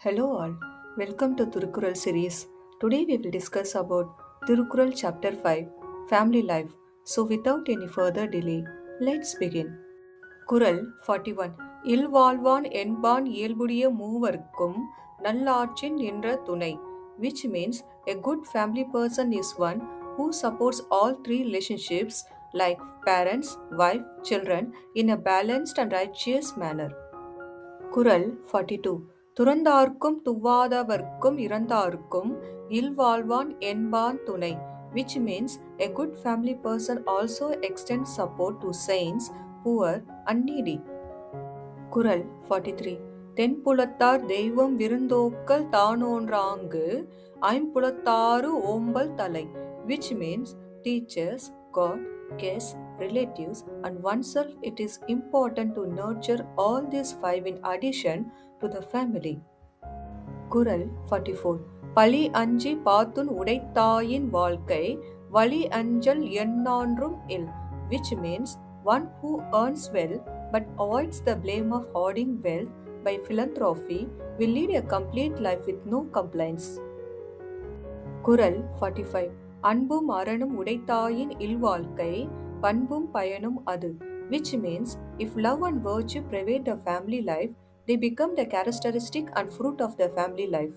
Hello all, welcome to Thirukkural series. Today we will discuss about Thirukkural chapter 5, Family Life. So without any further delay, let's begin. குறள் 41. இல்வாழ்வான் என்பான் இயல்புடைய மூவர்க்கும் நல்லாற்றின் என்ற துணை, which means a good family person is one who supports all three relationships like parents, wife, children in a balanced and righteous manner. குறள் 42. துறந்தார்க்கும் துவாதவர்க்கும் இறந்தார்க்கும் இல்வாழ்வான் என்பான் துணை, which means a good family person also extends support to saints, poor and needy. குறள் 43. தென்புலத்தார் தெய்வம் விருந்தோக்கல் தானோன்றாங்கு ஐம்புலத்தாறு ஓம்பல் தலை, which means teachers, God, guests, relatives and oneself. It is important to nurture all these five in addition to the family. குறள் 44. பழி அஞ்சி பாத்துன் உடைத்தாயின் வாழ்க்கை வழி அஞ்சல் எண்ணான்றும் இல், which means one who earns well but avoids the blame of hoarding wealth by philanthropy will lead a complete life with no complaints. குறள் 45. அன்பும் அறனும் உடைத்தாயின் இல்வாழ்க்கை பண்பும் பயனும் அது, which means if love and virtue pervade the family life, they become the characteristic and fruit of the family life.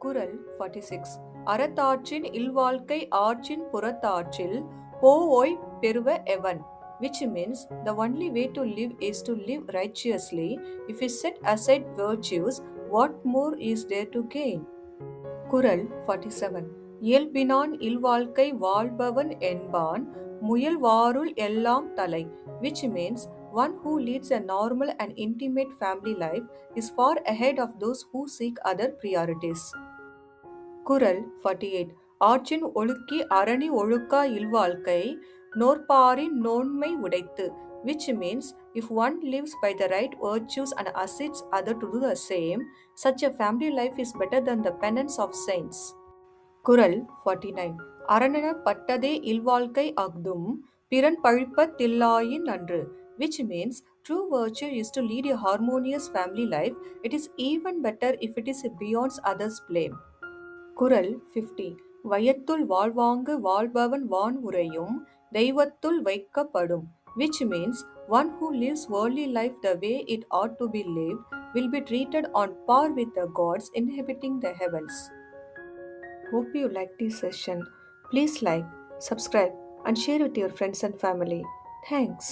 குறள் 46. அறத்தாற்றின் இல்வாழ்க்கை ஆற்றின் புறத்தாற்றில் போவோய் பெறுவ எவன், which means the only way to live is to live righteously. If we set aside virtues, what more is there to gain? குறள் 47. இயல்பினான் இல்வாழ்க்கை வாழ்பவன் என்பான் முயல்வாருள் எல்லாம் தலை, which means one who leads a normal and intimate family life is far ahead of those who seek other priorities. குறள் 48. ஆற்றின் ஒழுக்கி அரணி ஒழுக்கா இல்வாழ்க்கை நோற்பாரின் நோன்மை உடைத்து, which means if one lives by the right virtues and assists others to do the same, such a family life is better than the penance of saints. குறள் 49. அரணென பட்டதே இல்வாழ்க்கை அஃதும் பிறன் பழிப்பத் தில்லாயின் நன்று, which means true virtue is to lead a harmonious family life. It is even better if it is beyond others' blame. குறள் 50. வையத்துள் வாழ்வாங்கு வாழ்பவன் வான் உரையும் தெய்வத்துள் வைக்கப்படும், which means one who lives worldly life the way it ought to be lived will be treated on par with the gods inhabiting the heavens. Hope you liked this session. Please like, subscribe and share with your friends and family. Thanks.